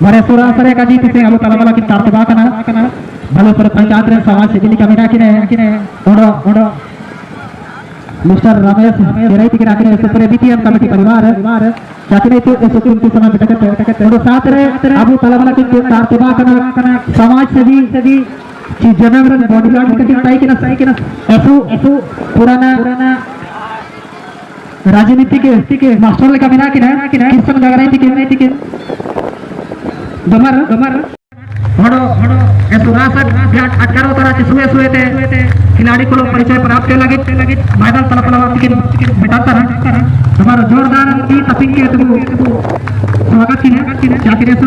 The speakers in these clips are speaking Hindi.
मरे सुरासरे का जीत से आलू तलबला की तारतबा कना भले पर पंचायत रे समाज से जिली कमिना किने ओडो मिस्टर रमेश केराई की राखने सुपर बीटीएम कमेटी परिवार जातिने तो सुकुन की समय टकट ओडो साथ रे आलू तलबला की तारतबा कना समाज से भी ची जनगण बॉडीगार्ड की टाई किना ऐसो पुराना राजनीति के मास्टर लेका मिना किना किसन गगराई थी गमर हड़ो ऐसो रासक घाट अटकारो तरह सुए थे खिलाड़ी को परिचय प्राप्त लगे मैदान तलपला तिकिन बिटाता रहा हमारा जोरदार की तपिंग के स्वागत की जातिने सु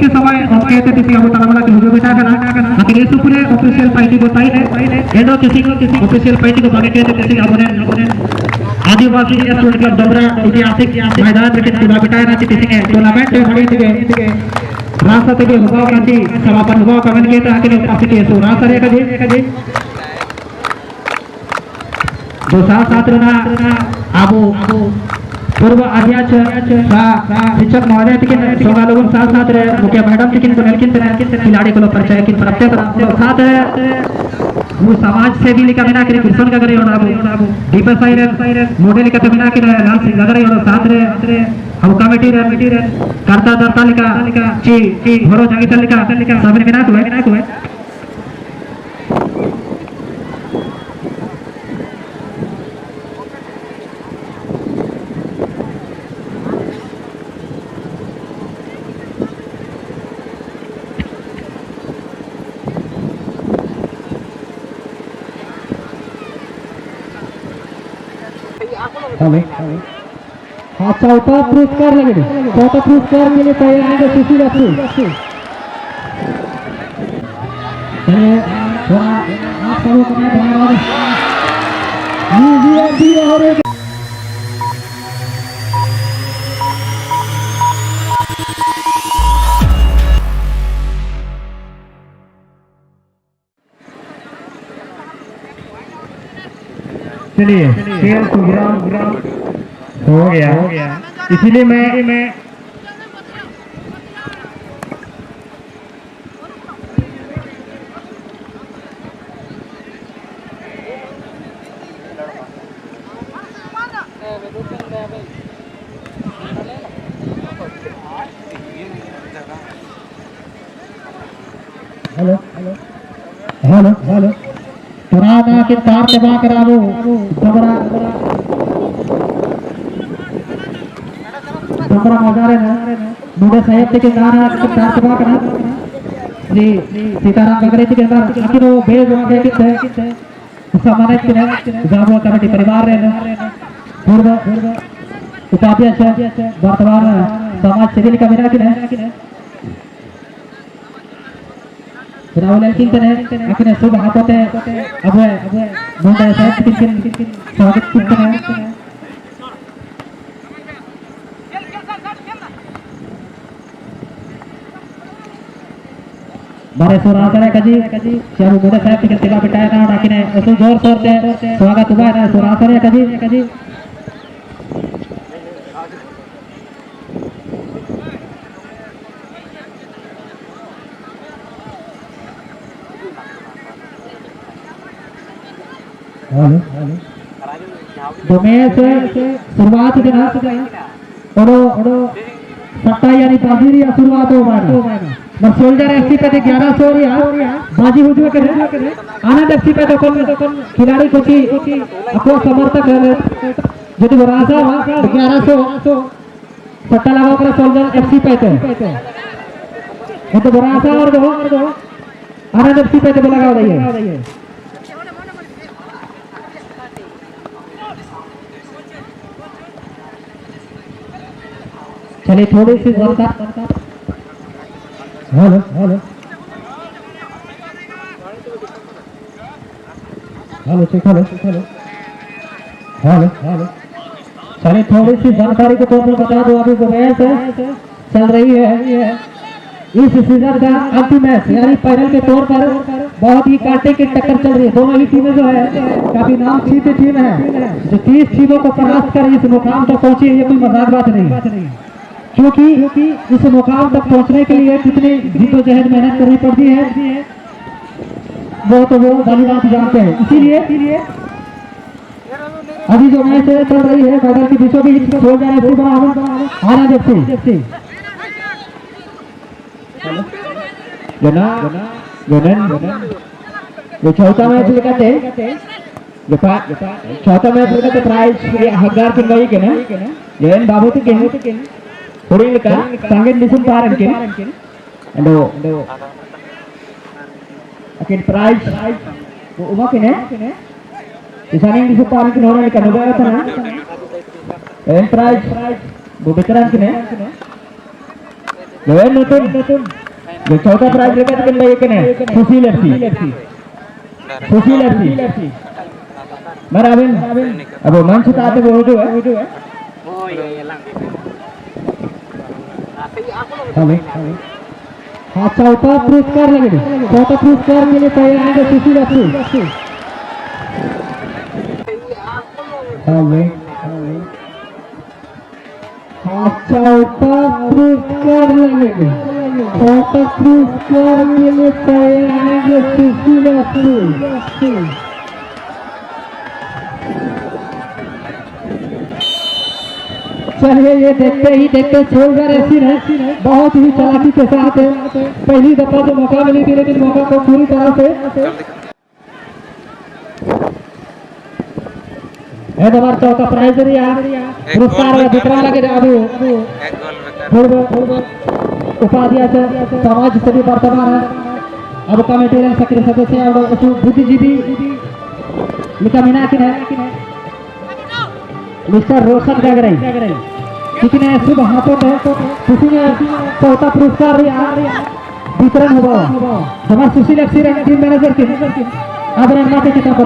के समय हम कहते थे हम तलपला की हुजूर बिटा करना लेकिन ये पूरे ऑफिशियल पार्टी को ताई है एडो किसी ऑफिशियल पार्टी को बागे कहते थे हमने आदिवासी स्टूडेंट क्लब डबरा ऐतिहासिक मैदान में किसी बिटाए ना किसी टूर्नामेंट में भाग थे रास्ते के हुआ कांची समापन हुआ कमेंट किए थे आके उपस्थित है सो रास्ते का जी जो साथ रहना आबू पूर्व अध्यक्ष शिक्षक महोदय टिकिन सोगा लोगों साथ रहे मुख्य मैडम टिकिन को नलकिन खिलाड़ी को परिचय किन प्रत्येक साथ वो समाज से भी लिखा बिना कि किशन का करे और आबू दीपक साइर मॉडल लिखा तो बिना कि लाल सिंह गगरे और साथ रहे हम कमेटी रे करता दरता लिखा ची घोरो जागी लिखा सबने बिना को है हाँ चौथा पुरस्कार लगे चौथा पुरस्कार के लिए तैयार है सुशील आप चलिए खेल प्रोग्राम हो गया इसीलिए मैं हेलो पुराना के तार दबा करावो डबरा मजारे ना मुझे साहित्य के गाना तार दबा करा जी सीताराम गगरे के अंदर अकिनो बेज वाले किते सम्मानित किने जाबो कमेटी परिवार रे पूर्व उपाध्यक्ष वर्तमान समाज सेवी का बिना किने राहुल किंतने अकिने शुभ हापोते अब मुंडे साहित्य किन स्वागत किंतने बारे सुरासरे कजी शारू मुंडे साहित्य किन तिला बिटाया ना अकिने ऐसे जोर शोर से स्वागत हुआ है सुरासरे कजी दोमेश शुरुआत देना ओडो सट्टा यानी बाजी या शुरुआत हो माना मर सोल्जर एफसी पे 1100 रिया बाजी हुजू करे आनंद एफसी पे तो कौन खिलाड़ी को की अपो समर्थक है यदि बरासा 1100 सट्टा लगा कर सोल्जर एफसी पे तो बरासा और दो आनंद एफसी पे तो लगा रही है चलिए थोड़ी सी हेलो चलिए थोड़ी सी जानकारी के तौर पर बता दो अभी मैच चल रही है इस सीजन का अंतिम मैच यानी फाइनल के तौर पर बहुत ही कांटे की टक्कर चल रही है। दोनों ही टीमें जो है काफी नाम चीते टीम है जो 30 टीमों को परास्त कर इस मुकाम तक पहुंची, ये कोई मजाक बात नहीं। क्योंकि इस मुकाम तक पहुंचने के लिए कितनी जिद्दोजहद मेहनत करनी पड़ती है वो तो वो बलिदान जानते हैं। इसीलिए अभी जो मैच चल रही है मैदान के बीचों बीच सोल्जर एफसी बना आना एफसी जो चौथा मैच लगाते चौथा मैच लगाते प्राइज हगार की वही के ना जैन बाबू के थोड़ी का संगीत निसुम पारन के एंड अकिन प्राइज वो उमा के ने इसानी निसुम पारन के नोरा का नोबा था ना एंड प्राइज वो बेहतरीन के ने जैन नतुन जो चौथा प्राइज लगाते के वही के ने सुशील एफसी मराबिन अब मंच ताते वो जो है हाँ चौथा पुरस्कार लगे चौथा पुरस्कार के लिए तैयार है सुशील एफसी हाँ चौथा पुरस्कार लगे चौथा पुरस्कार के लिए तैयार है सुशील एफसी चलिए ये देखते सोल्जर एफसी ने बहुत ही चालाकी के साथ पहली दफा जो मौका मिली थी लेकिन मौका को पूरी तरह से हमारा चौथा प्राइज पुरस्कार वितरण लगे उपाध्याय समाज सेवी वर्तमान अब कमेटी सक्रिय सदस्य बुद्धिजीवी लिखा मीना की है मिस्टर रोशन गगरई कितने शुभ हाथों में किसी ने चौथा पुरस्कार वितरण हुआ हमारे सुशील एफसी टीम मैनेजर की आदरणीय के किताब को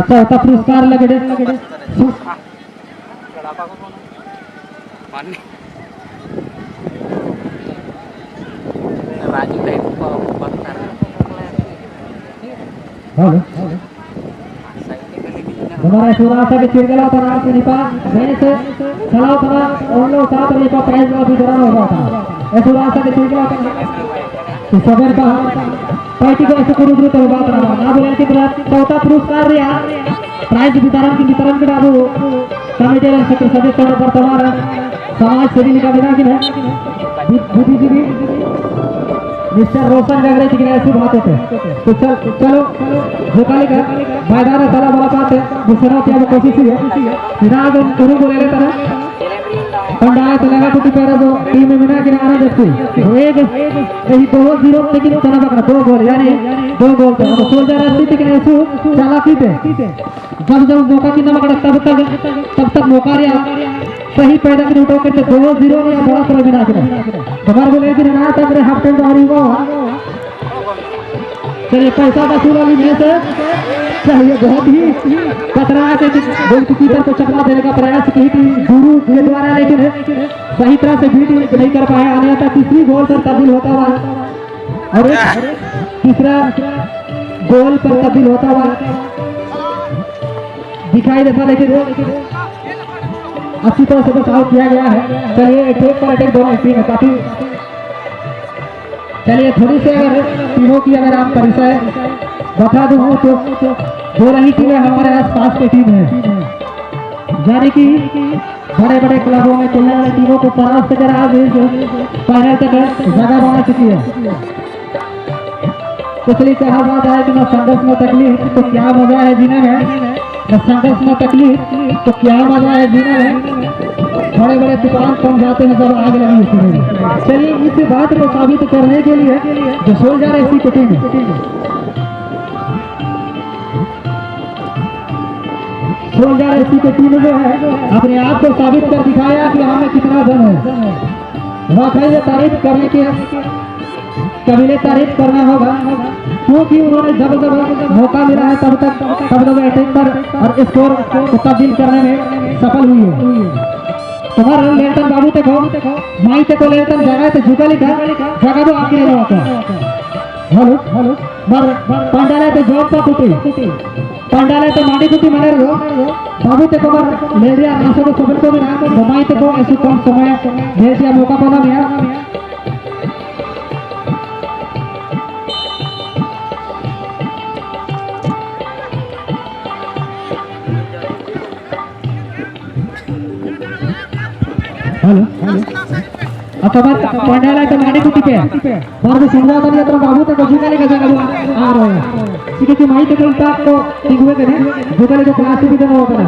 चौथा पुरस्कार लगे हमारा सुरासा के चिरगला तना के निपा मैंने से चलाओ तना और लोग साथ निपा प्राइज का वितरण हो रहा था सुरासा के चिरगला तो सबर का पार्टी को ऐसे गुरु तो बात रहा ना बोले कि चौथा पुरस्कार प्राइज वितरण के बाबू कमेटी के सदस्य वर्तमान समाज सेवी निका बिना की है बुद्धिजीवी मिस्टर रोशन गगरे जी के शुभ हाथों थे तो चलो झोकाली का मैदान साला बड़ा पाते दूसरा क्या कोशिश है फिराग शुरू को ले लेता है पंडाल तो लगा टूटी पैरा जो टीम में मिला के आना देखती एक यही 2-0 लेकिन चला पकड़ा 2 गोल यानी 2 गोल तो सोल्जर एफसी के ऐसे चालाकी पे जब मौका की ना पकड़ा तब तक मौका रिया सही पैदा कर उठो करते 2-0 या बड़ा तरह बिना के हमारे को लेकिन ना तक हाफ टाइम बाहर हुआ चलिए पैसा वसूल वाली में से चाहिए बहुत ही कतरा के गोलकीपर को चकमा देने का प्रयास की थी गुरु के द्वारा लेकिन सही तरह से बीट नहीं कर पाया आने तक तीसरी गोल पर तब्दील होता हुआ और तीसरा गोल पर तब्दील होता हुआ दिखाई देता लेकिन अच्छी तरह से बचाव किया गया है। चलिए अटैक पर अटैक दोनों टीम है काफी चलिए थोड़ी से अगर टीमों की अगर आप परिचय बता दूँ तो 2 ही टीमें हमारे आसपास की टीम है यानी कि बड़े बड़े क्लबों में खेलने वाली टीमों को परास्त कर आज फाइनल तक जगह बना चुकी है। इसलिए कहा जाता है कि न संघर्ष में तकलीफ तो क्या मजा है जीने में न संघर्ष में तकलीफ तो क्या मजा है जीने में बड़े बड़े तूफान कम जाते हैं जब आग लगी उसमें। चलिए इस बात को साबित करने के लिए जो सोल्जर एफसी की टीम सोल्जर एफसी की टीम जो है अपने आप को साबित कर दिखाया कि हमें कितना दम है। वाकई तारीफ करने की कबीले तारीफ करना होगा क्योंकि उन्होंने जब जब मौका मिला है तब अटैक पर और स्कोर को तब्दील करने में सफल हुई है। तुम्हारे लेटन बाबू देखो माई ते को लेटन जगह ते जुगाली का जगह वो आके रहो तो हेलो हेलो मर पंडाले ते जॉब का कुटी पंडाले ते माडी कुटी मने रहो बाबू ते को मर ले दिया आसो को खबर को ना माई ते को ऐसे कम समय दे दिया मौका पाना मिया हेलो अतः पंडाला तो माडी कुटी पे बार भी समझा था ये तो बाबू तो जुगाली का जगह आ रहा है ठीक है माई तो कोई को दिगुए के ने जुगाली को क्लास भी देना होगा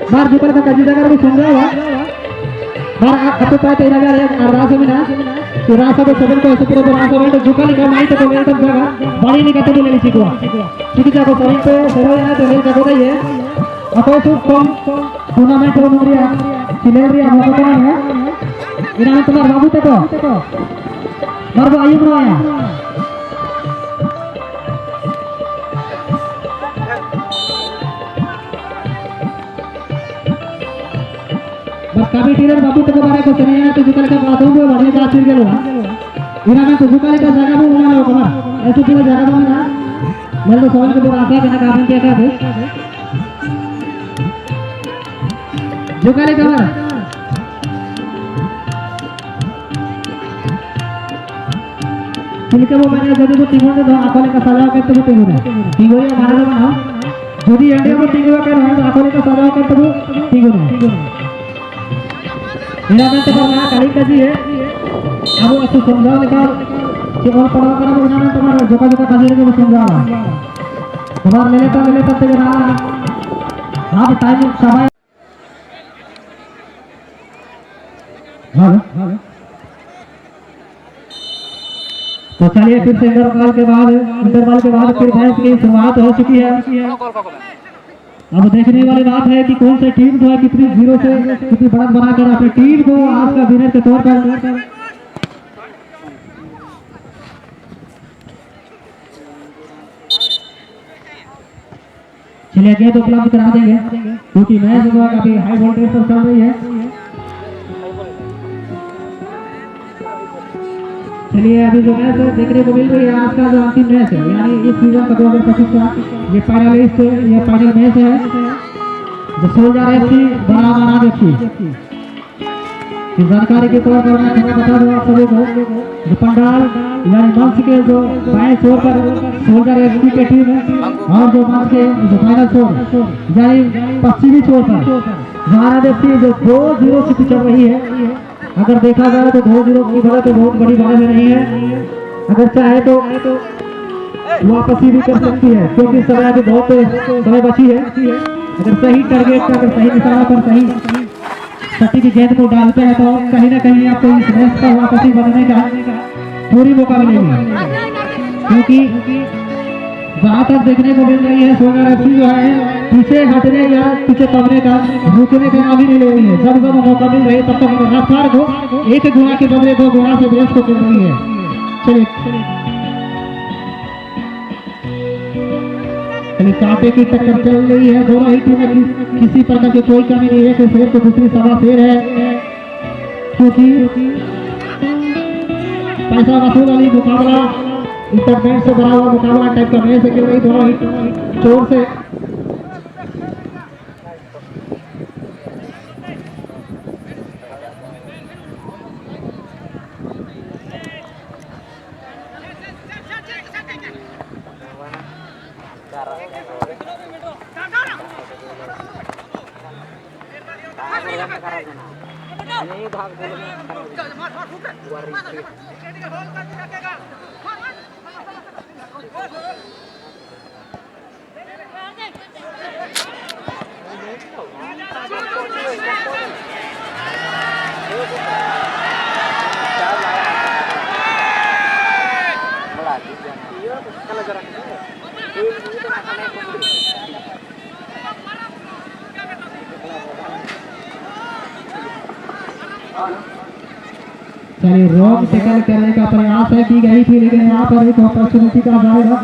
बार जुगाली का जगह भी समझा हुआ बार अब तो तेरा गाल है रास में ना कि रास को सबन को ऐसे पूरे रास में तो जुगाली का माई तो मेरे तक जगह बड़ी नहीं कहते ले सीखवा ठीक है को सही पे सही है तो ले जगह है अतः तो कम टूर्नामेंट हो मुरिया सिलेंडरी हम को कौन है इन्होंने तुम्हारे बाबू तक मरबो आयु बनाया बस कभी टीचर बाबू तक बारे को सुनिए ना तो जुकाली का बात होगा बढ़िया बात फिर गया इन्होंने तो जुकाली का जगह में उन्होंने होगा ऐसे पूरा जगह में ना मैं तो समझ के बोल आता कि ना काम किया था जुकाली का ठीक है वो मैंने जब वो टीमों ने आकोले का सजाव करते वो टीमों ने टीमों ये हमारे लोग ना जो भी इंडिया में टीमों कर रहे हैं आकोले का सजाव करते वो टीमों ने मेरा मैं तो बोलना काली का जी है अब वो ऐसे समझाओ निकाल कि और पढ़ा करा वो इन्होंने तुम्हारे जोका जोका काजी लगे वो समझाओ तुम्हारे ले लेता तेरे ना आप टाइम समय हाँ तो चलिए फिर से इंटरवल के बाद फिर मैच की शुरुआत हो चुकी है अब देखने वाली बात है कि कौन सी टीम जो है कितनी जीरो से कितनी बढ़त बनाकर अपनी टीम को आज का विनर के तौर पर चलिए गेंद उपलब्ध करा देंगे क्योंकि मैच जो है काफी हाई वोल्टेज पर चल रही है चलिए अभी जो मैच देखने को मिल रही है आज का जो अंतिम मैच है यानी इस सीजन का 2025 का ये फाइनलिस्ट ये फाइनल मैच है जो सोल्जर एफसी बनाना एफसी जानकारी के तौर पर मैं बता दूं आप सभी को जो पंडाल यानी मंच के जो बाएं छोर पर सोल्जर एफसी की टीम है और जो मंच के जो फाइनल छोर यानी पश्चिमी छोर पर भारत एफसी जो 2-0 से चल रही है अगर देखा जाए तो 2-0 की बढ़त तो बहुत बड़ी बात नहीं है अगर चाहे तो वापसी भी कर सकती है क्योंकि समय अभी बहुत समय बची है अगर सही टारगेट का अगर सही निशाना पर सही सट्टी की गेंद को डालते हैं तो कहीं ना कहीं आपको इस मैच का वापसी बनने का पूरी मौका मिलेगी क्योंकि जहाँ तक देखने को मिल रही है सोल्जर एफसी जो है पीछे हटने या पीछे पड़ने का रुकने का नाम ही नहीं ले रही है जब जब मौका मिल रही है तब तक रफ्तार को 1 गुना के बदले 2 गुना से रेस को कर रही है चलिए कांटे की टक्कर चल रही है दोनों ही टीमें किसी प्रकार की कोई कमी नहीं है कि शेर तो दूसरी सवा शेर है क्योंकि पैसा वसूल वाली मुकाबला इंटरनेट से भरा हुआ मुकाबला टाइप का मैच खेल रही दोनों ही जोर से चलिए रॉन्ग टैकल करने का प्रयास है की गई थी लेकिन यहाँ पर एक अपॉर्चुनिटी का जाएगा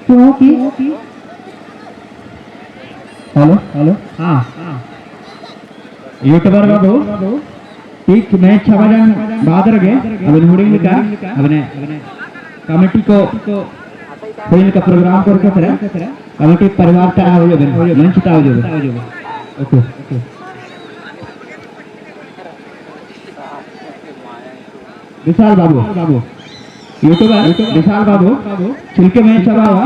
क्योंकि हेलो हेलो हाँ यूट्यूबर बाबू ठीक मैच छावाजान बादर गे अबन हुडिंग लिका अबने कमेटी को फिल्म का प्रोग्राम करके तरह कमेटी परिवार का हो जाए मंच का हो जाए ओके विशाल बाबू यूट्यूबर विशाल बाबू छिलके मैच छवा हुआ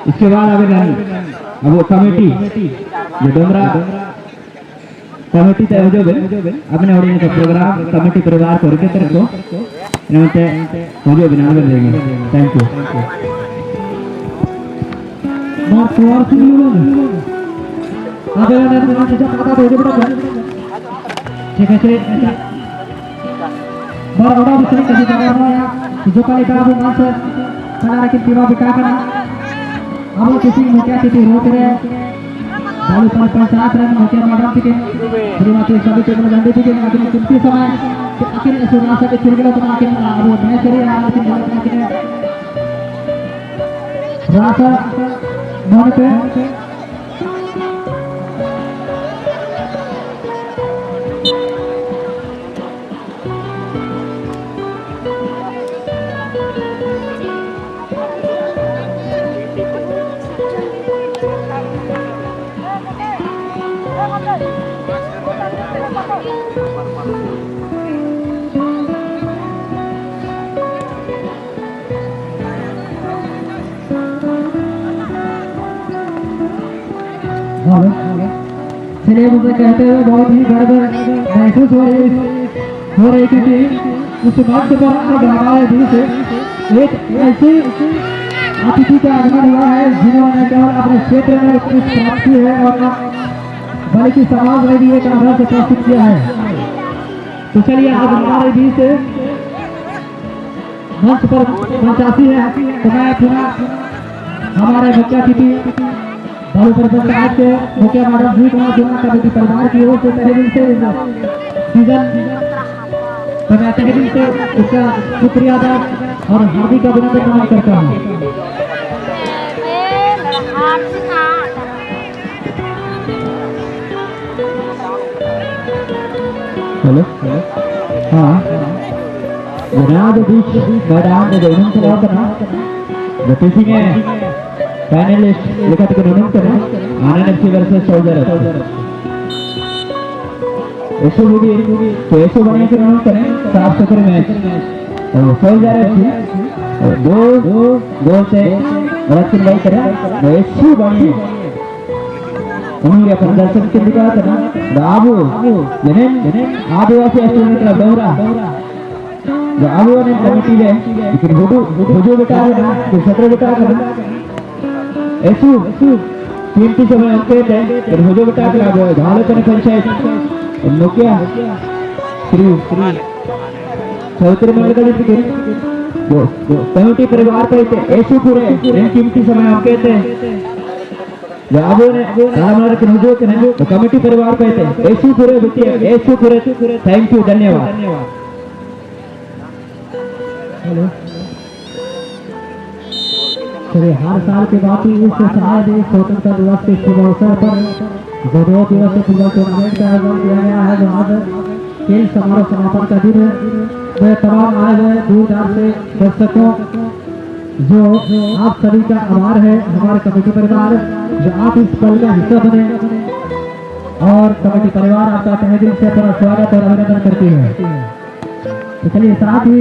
इसके बाद अब वो कमेटी जो डोमरा कमेटी तय हो जाए अपने होड़ी का प्रोग्राम कमेटी परिवार को रखे तरह को इन्होंने हो जाए बिना देंगे थैंक यू मार सुवार सुनी हुआ आगे वाले ने मुझे पता तो बड़ा ठीक है बार बड़ा बिस्तर कभी जगह में जो कल इतना वो मांस खाना रखी पीवा बिका करना अब किसी मुखिया किसी रोक रहे बालू 50 रन मुखिया मैदान थे शुरुआती सभी टेबल गंदे थे लेकिन कितने समय आखिर सुना सके चिरगला तो आखिर वो मैच करे लेकिन आखिर रासा मन पे चलिए मुझे कहते हुए बहुत ही गर्व महसूस हो रही क्योंकि उस वक्त पर हमारे दिल से एक ऐसी अतिथि का आगमन हुआ है जिन्होंने केवल अपने क्षेत्र में उत्कृष्ट प्राप्त की है और बल्कि समाज में भी एक आदर्श प्रस्तुत किया है। तो चलिए आज हमारे बीच से मंच पर मंचासी है तो मैं पुनः हमारे मुख्य अतिथि बालू पंचायत के मुखिया मैडम जी कुमार जुमा कमेटी परिवार की ओर से तहे दिल से सीजन तो मैं तहे दिल से उसका शुक्रिया अदा और हार्दिक अभिनंदन करता हूँ। हेलो हाँ जनाब बीच मैदान में दोनों चला करना गतिसी में फाइनलिस्ट लिखत के नोनंतर आनंद एफसी वर्सेस सोल्जर ऐसे मूवी तो ऐसे बने के नोनंतर साफ सुथरे मैच और सोल्जर एफसी दो गोल से रक्षण भाई करा ऐसे बने उन्होंने प्रदर्शन के दिखा था बाबू जनेन आदिवासी स्टूडेंट का दौरा बाबू ने कमेटी में लेकिन बुजो बेटा ना तो सत्र बेटा करना ऐसु कीमती समय अंके थे फिर बुजो बेटा के लागो धालो कने पंचायत मुखिया श्री चौधरी मंडल के वो कमेटी परिवार पे थे ऐसु पूरे कीमती समय अंके थे बाबू ने रामनगर के नजो के नजो कमेटी परिवार पे थे ऐसु पूरे बिटिया ऐसु पूरे थैंक यू धन्यवाद। हेलो चलिए हर साल के बाद इस शायद स्वतंत्रता दिवस के शुभ अवसर पर जो 2 दिवसीय फुटबॉल टूर्नामेंट का आयोजन किया गया है जो आज खेल समारोह समापन का दिन है मैं तमाम आए हुए दूर दराज से दर्शकों जो आप सभी का आभार है हमारे कमेटी परिवार जो आप इस पल का हिस्सा बने और कमेटी परिवार आपका तहे दिल से पूरा स्वागत और अभिनंदन करती है। तो चलिए साथ ही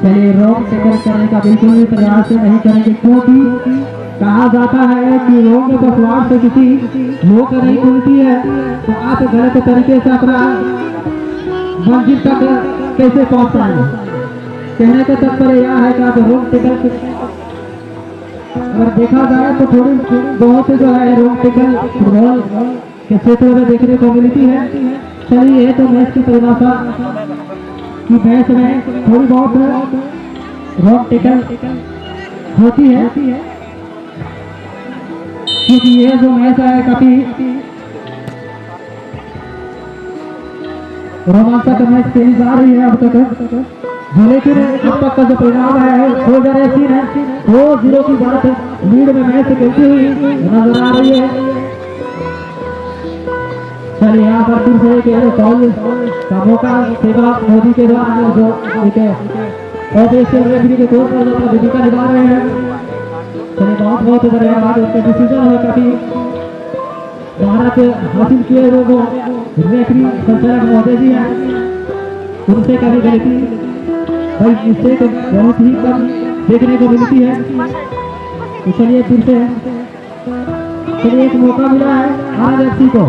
चलिए रोंग टेकल करने का बिल्कुल भी प्रयास नहीं करेंगे क्योंकि कहा जाता है कि रोंग पखवाड़ से किसी लोग नहीं खुलती है तो आप गलत तरीके से अपना मंजिल तक कैसे पहुंच पाएंगे। कहने का तात्पर्य यह है कि आप रोंग टेकल अगर देखा जाए तो थोड़ी बहुत जो है रोंग टेकल फुटबॉल के क्षेत्र में देखने को मिलती है। चलिए ये तो मैच की परिभाषा कि मैच में थोड़ी बहुत रॉन्ग टेकल होती है क्योंकि ये जो मैच है काफी रोमांचक मैच खेली जा रही है अब तक, लेकिन अब तक का जो परिणाम है वो जरा सीन है 2-0 की बात लीड में मैच खेलती हुई नजर आ रही है। चलिए यहाँ पर फिर से एक फाउल का मौका सेवा मोदी के द्वारा जो ऑफिशियल रेफरी के तौर पर अपनी भूमिका निभा रहे हैं। चलिए बहुत बहुत धन्यवाद। उनका डिसीजन है काफी भारत हासिल किए हुए वो रेफरी संचालक महोदय जी हैं, उनसे कभी गलती भाई मिस्टेक बहुत ही कम देखने को मिलती है। तो चलिए फिर से चलिए एक मौका मिला है आज एफसी को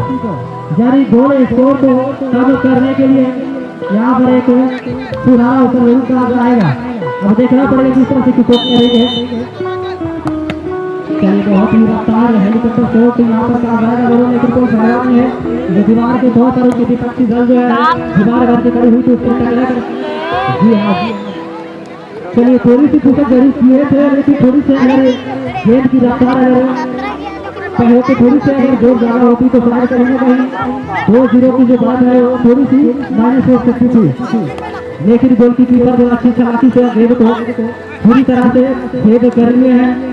जारी गोल स्कोर को कम करने के लिए यहाँ पर एक सुधारा ऊपर जरूर करा जाएगा। अब देखना पड़ेगा किस तरह से किस करेंगे। चलिए बहुत ही रफ्तार हेलीकॉप्टर शॉट यहाँ पर कहा जाएगा दोनों, लेकिन कोई खराब नहीं है। जो दीवार के बहुत सारे के विपक्षी दल जो है दीवार घर के खड़ी हुई थी उसको टकरा कर जी हाँ चलिए थोड़ी सी पुस्तक जरूर किए थे, लेकिन थोड़ी सी अगर गेंद की रफ्तार अगर पहले तो थोड़ी सी अगर जोर ज्यादा होती तो शायद कहीं ना कहीं 2-0 की जो बात है वो थोड़ी सी माइनस हो सकती थी। लेकिन गोल की कीपर जो अच्छी चालाकी से गेंद को पूरी तरह से भेद कर लिए हैं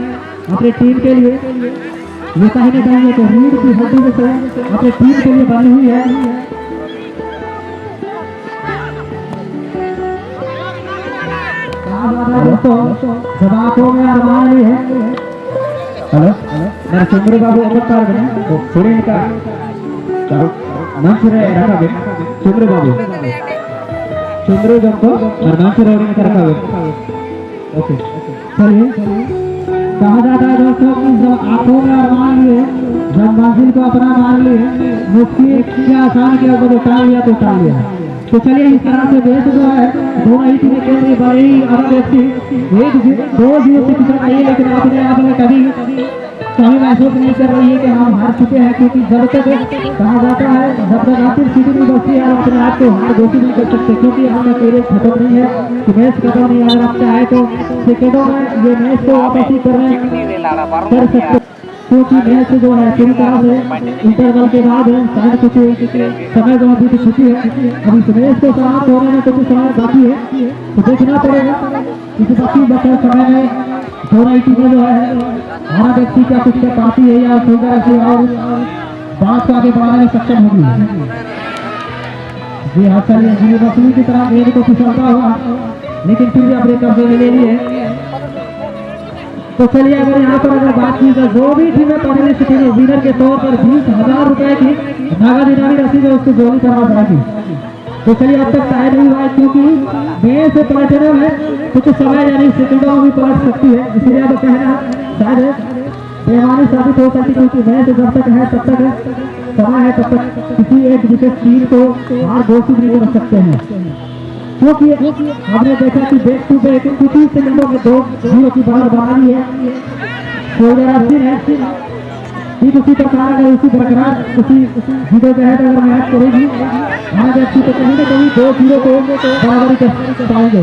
अपनी टीम के लिए। ये कहीं ना कहीं एक रीढ़ की हड्डी से अपनी टीम के लिए बनी हुई है। जवाबों में अरमान है। हेलो मेरे चुमरे बाबू अमर पार बने थोड़ी इनका नाम सुने रखा गए चुमरे बाबू चुमरे जब को नाम सुने इनका रखा गया। ओके चलिए कहा जाता है दोस्तों कि जब आंखों में अरमान लिए जब मंजिल को अपना मान लिए मुश्किल क्या आसान किया जब उठा लिया तो उठा लिया। तो चलिए इस तरह से देश जो है दोनों ही टीमें खेल रही बड़े ही अलग व्यक्ति 1-2 से पिछड़ रही है, लेकिन अपने आप में कभी महसूस नहीं कर रही है कि हम हार चुके हैं, क्योंकि जब तक कहा जाता है जब तक आखिर सीधी नहीं बचती है हम अपने आप को हार घोषित नहीं कर सकते, क्योंकि हम अकेले खत्म नहीं है कि मैच खत्म नहीं। अगर आप चाहे तो सेकेंडों में ये मैच को वापस ही कर सकते, क्योंकि मैच जो है पूरी तरह से इंटरवल के बाद शायद कुछ समय जो अभी छुट्टी है, अभी इस मैच को समाप्त होने में कुछ समय बाकी है, तो देखना पड़ेगा इस बाकी बचे समय में दोनों ही टीमें जो है हमारा व्यक्ति क्या कुछ कर पाती है या सुंदर से और बात को आगे बढ़ाने में सक्षम होगी। जी हाँ चलिए जी मछली की तरह गेंद को फिसलता हुआ लेकिन फिर भी अपने कब्जे में ले लिए। तो चलिए अगर यहाँ पर अगर बात की जाए जो भी टीमें पहले से विनर के तौर पर 20,000 रुपए की नगद इनामी रसीद है उसको जोड़ी करना पड़ेगी। तो चलिए अब तक टाइम नहीं हुआ है, क्योंकि मैच से पलटने में कुछ समय यानी सेकंडों में भी पलट सकती है, इसलिए अब कहना शायद बेमानी साबित हो सकती है, क्योंकि मैच जब तक है तब तक समय है, तब तक किसी एक विशेष टीम को हार घोषित नहीं कर सकते हैं, क्योंकि हमने देखा कि बैक टू बैक कुछ ही सेकंडों में 2-0 की बढ़त बना ली है। ठीक उसी प्रकार अगर उसी बरकरार उसी जीतो तहत अगर मैच करेगी हमारा व्यक्ति तो कहीं ना कहीं 2-0 को बराबरी कर पाएंगे,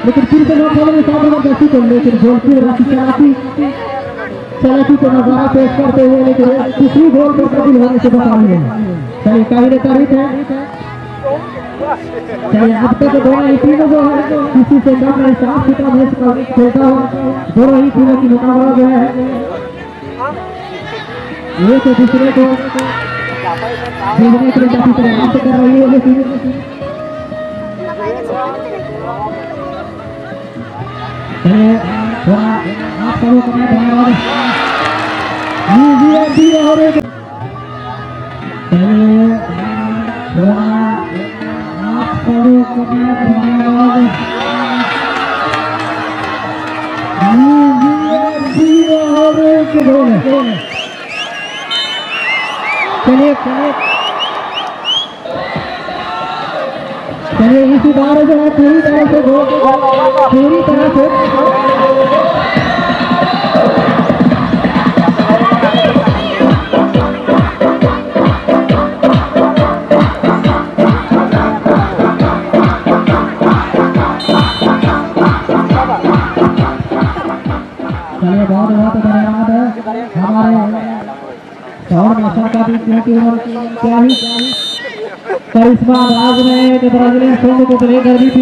लेकिन फिर से लोग बोलेंगे साथ जबरदस्ती कर, लेकिन गोल की राशि चलाकी को नजारा पेश करते हुए लेकिन किसी गोल पर तब्दील होने से बचाएंगे। चलिए काबिल तारीफ है। चलिए अब तक दोनों ही टीमें जो है किसी से कम नहीं साफ सुथरा मैच खेलता हुआ दोनों ही टीमों की मुकाबला जो है एक दूसरे को जीतने के लिए काफी प्रयास कर रही है, लेकिन थोड़ा आप सबों को मैं धन्यवाद आप सबों को मैं धन्यवाद चलिए इसी बार जो है पूरी तरह से चलिए बहुत धन्यवाद है हमारे शहर में का भी, क्योंकि क्या ही करिश्मा राज ने ब्राजीलियन सोंग को प्ले कर दी थी।